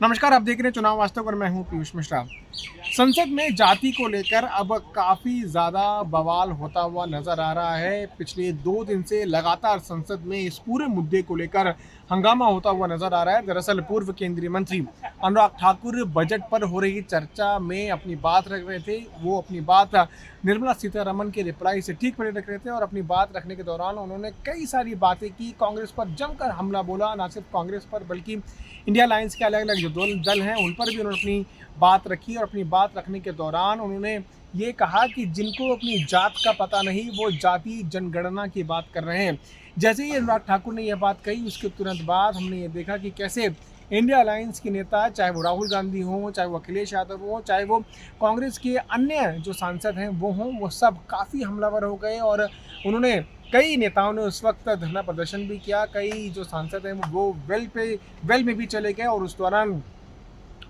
नमस्कार, आप देख रहे हैं चुनाव वास्तव और मैं हूं पीयूष मिश्रा। संसद में जाति को लेकर अब काफ़ी ज़्यादा बवाल होता हुआ नज़र आ रहा है। पिछले 2 दिन से लगातार संसद में इस पूरे मुद्दे को लेकर हंगामा होता हुआ नज़र आ रहा है। दरअसल पूर्व केंद्रीय मंत्री अनुराग ठाकुर बजट पर हो रही चर्चा में अपनी बात रख रहे थे। वो अपनी बात निर्मला सीतारमण के रिप्लाई से ठीक पहले रख रहे थे और अपनी बात रखने के दौरान उन्होंने कई सारी बातें की। कांग्रेस पर जमकर हमला बोला, ना सिर्फ कांग्रेस पर बल्कि इंडिया अलायंस के अलग अलग जो दल हैं उन पर भी उन्होंने अपनी बात रखी। और अपनी बात रखने के दौरान उन्होंने ये कहा कि जिनको अपनी जात का पता नहीं वो जाति जनगणना की बात कर रहे हैं। जैसे ही अनुराग ठाकुर ने यह बात कही उसके तुरंत बाद हमने ये देखा कि कैसे इंडिया अलायंस के नेता, चाहे वो राहुल गांधी हों, चाहे वो अखिलेश यादव हों, चाहे वो कांग्रेस के अन्य जो सांसद हैं वो हों, वो सब काफ़ी हमलावर हो गए। और उन्होंने कई नेताओं ने उस वक्त धरना प्रदर्शन भी किया। कई जो सांसद हैं वो वेल में भी चले गए। और उस दौरान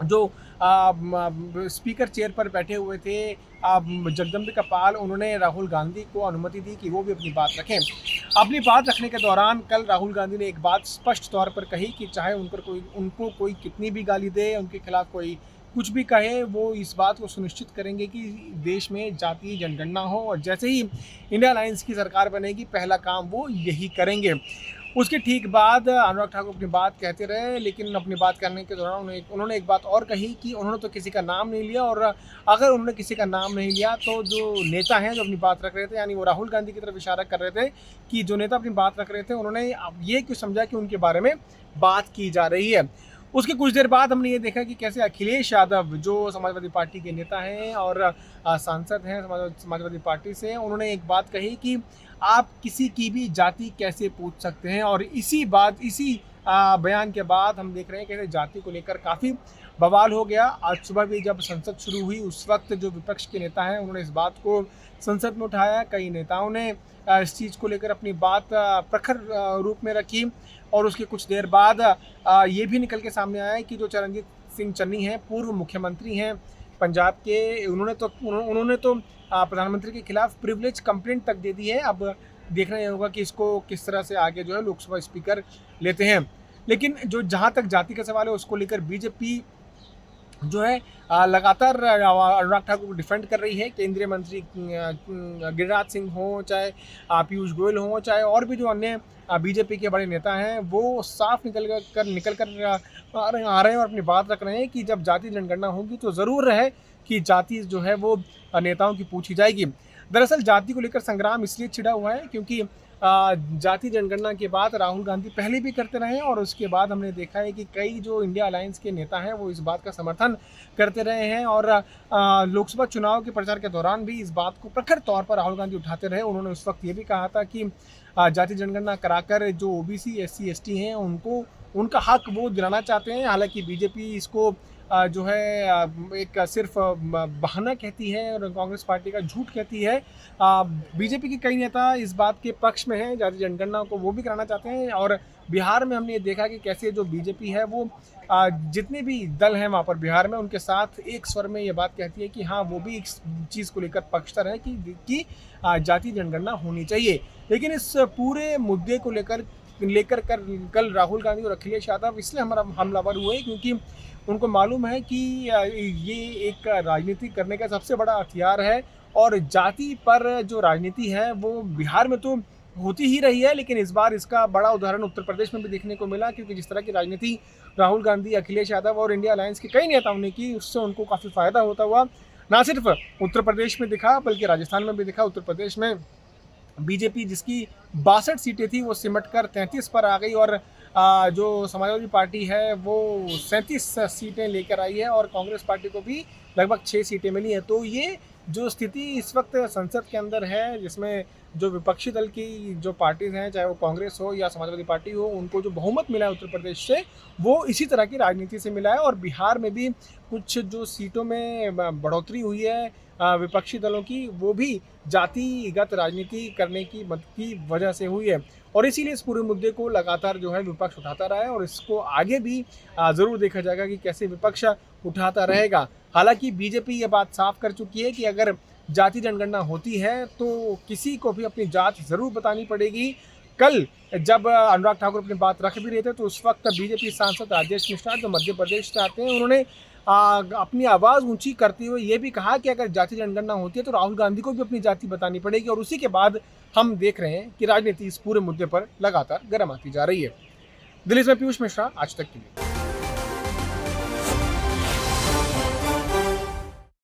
जो स्पीकर चेयर पर बैठे हुए थे जगदम्बिका पाल, उन्होंने राहुल गांधी को अनुमति दी कि वो भी अपनी बात रखें। अपनी बात रखने के दौरान कल राहुल गांधी ने एक बात स्पष्ट तौर पर कही कि चाहे उनको कोई कितनी भी गाली दे, उनके खिलाफ कोई कुछ भी कहे, वो इस बात को सुनिश्चित करेंगे कि देश में जातीय जनगणना हो। और जैसे ही इंडिया अलायंस की सरकार बनेगी पहला काम वो यही करेंगे। उसके ठीक बाद अनुराग ठाकुर अपनी बात कहते रहे, लेकिन अपनी बात करने के दौरान उन्होंने एक बात और कही कि उन्होंने तो किसी का नाम नहीं लिया। और अगर उन्होंने किसी का नाम नहीं लिया तो जो नेता हैं जो अपनी बात रख रहे थे, यानी वो राहुल गांधी की तरफ इशारा कर रहे थे कि जो नेता अपनी बात रख रहे थे, उन्होंने अब ये क्यों समझा कि उनके बारे में बात की जा रही है। उसके कुछ देर बाद हमने ये देखा कि कैसे अखिलेश यादव, जो समाजवादी पार्टी के नेता हैं और सांसद हैं समाजवादी पार्टी से, उन्होंने एक बात कही कि आप किसी की भी जाति कैसे पूछ सकते हैं। और इसी बयान के बाद हम देख रहे हैं कैसे जाति को लेकर काफ़ी बवाल हो गया। आज सुबह भी जब संसद शुरू हुई उस वक्त जो विपक्ष के नेता हैं उन्होंने इस बात को संसद में उठाया। कई नेताओं ने इस चीज़ को लेकर अपनी बात प्रखर रूप में रखी। और उसके कुछ देर बाद ये भी निकल के सामने आया कि जो चरणजीत सिंह चन्नी हैं, पूर्व मुख्यमंत्री हैं पंजाब के, उन्होंने तो प्रधानमंत्री के खिलाफ प्रिविलेज कंप्लेंट तक दे दी है। अब देखना ये होगा कि इसको किस तरह से आगे जो है लोकसभा स्पीकर लेते हैं। लेकिन जो जहाँ तक जाति का सवाल है उसको लेकर बीजेपी जो है लगातार अनुराग ठाकुर को डिफेंड कर रही है। केंद्रीय मंत्री गिरिराज सिंह हों, चाहे पीयूष गोयल हों, चाहे और भी जो अन्य बीजेपी के बड़े नेता हैं, वो साफ निकल कर आ रहे हैं और अपनी बात रख रहे हैं कि जब जाति जनगणना होगी तो ज़रूर रहे कि जाति जो है वो नेताओं की पूछी जाएगी। दरअसल जाति को लेकर संग्राम इसलिए छिड़ा हुआ है क्योंकि जाति जनगणना के बाद राहुल गांधी पहले भी करते रहे और उसके बाद हमने देखा है कि कई जो इंडिया अलायंस के नेता हैं वो इस बात का समर्थन करते रहे हैं। और लोकसभा चुनाव के प्रचार के दौरान भी इस बात को प्रखर तौर पर राहुल गांधी उठाते रहे। उन्होंने उस वक्त ये भी कहा था कि जाति जनगणना कराकर जो ओबीसी SC ST हैं उनको उनका हक वो दिलाना चाहते हैं। हालांकि बीजेपी इसको जो है एक सिर्फ बहाना कहती है और कांग्रेस पार्टी का झूठ कहती है। बीजेपी के कई नेता इस बात के पक्ष में हैं, जाति जनगणना को वो भी कराना चाहते हैं। और बिहार में हमने ये देखा कि कैसे जो बीजेपी है वो जितने भी दल हैं वहाँ पर बिहार में उनके साथ एक स्वर में ये बात कहती है कि हाँ वो भी इस चीज़ को लेकर पक्षधर है कि जाति जनगणना होनी चाहिए। लेकिन इस पूरे मुद्दे को लेकर कल राहुल गांधी और अखिलेश यादव इसलिए हमारा हमलावर हुए क्योंकि उनको मालूम है कि ये एक राजनीति करने का सबसे बड़ा हथियार है। और जाति पर जो राजनीति है वो बिहार में तो होती ही रही है, लेकिन इस बार इसका बड़ा उदाहरण उत्तर प्रदेश में भी देखने को मिला क्योंकि जिस तरह की राजनीति राहुल गांधी, अखिलेश यादव और इंडिया अलायंस के कई नेताओं ने की उससे उनको काफ़ी फायदा होता हुआ ना सिर्फ उत्तर प्रदेश में दिखा बल्कि राजस्थान में भी दिखा। उत्तर प्रदेश में बीजेपी जिसकी 62 सीटें थी वो सिमट कर 33 पर आ गई और जो समाजवादी पार्टी है वो 37 सीटें लेकर आई है और कांग्रेस पार्टी को भी लगभग 6 सीटें मिली हैं। तो ये जो स्थिति इस वक्त संसद के अंदर है जिसमें जो विपक्षी दल की जो पार्टीज हैं, चाहे वो कांग्रेस हो या समाजवादी पार्टी हो, उनको जो बहुमत मिला है उत्तर प्रदेश से वो इसी तरह की राजनीति से मिला है। और बिहार में भी कुछ जो सीटों में बढ़ोतरी हुई है विपक्षी दलों की, वो भी जातिगत राजनीति करने की वजह से हुई है। और इसीलिए इस पूरे मुद्दे को लगातार जो है विपक्ष उठाता रहा है और इसको आगे भी ज़रूर देखा जाएगा कि कैसे विपक्ष उठाता रहेगा। हालांकि बीजेपी ये बात साफ कर चुकी है कि अगर जाति जनगणना होती है तो किसी को भी अपनी जात ज़रूर बतानी पड़ेगी। कल जब अनुराग ठाकुर अपनी बात रख भी रहे थे तो उस वक्त बीजेपी सांसद राजेश मिश्रा जो मध्य प्रदेश से आते हैं उन्होंने अपनी आवाज़ ऊंची करते हुए ये भी कहा कि अगर जाति जनगणना होती है तो राहुल गांधी को भी अपनी जाति बतानी पड़ेगी। और उसी के बाद हम देख रहे हैं कि राजनीति इस पूरे मुद्दे पर लगातार गर्म आती जा रही है। दिल्ली से पीयूष मिश्रा, आज तक के लिए।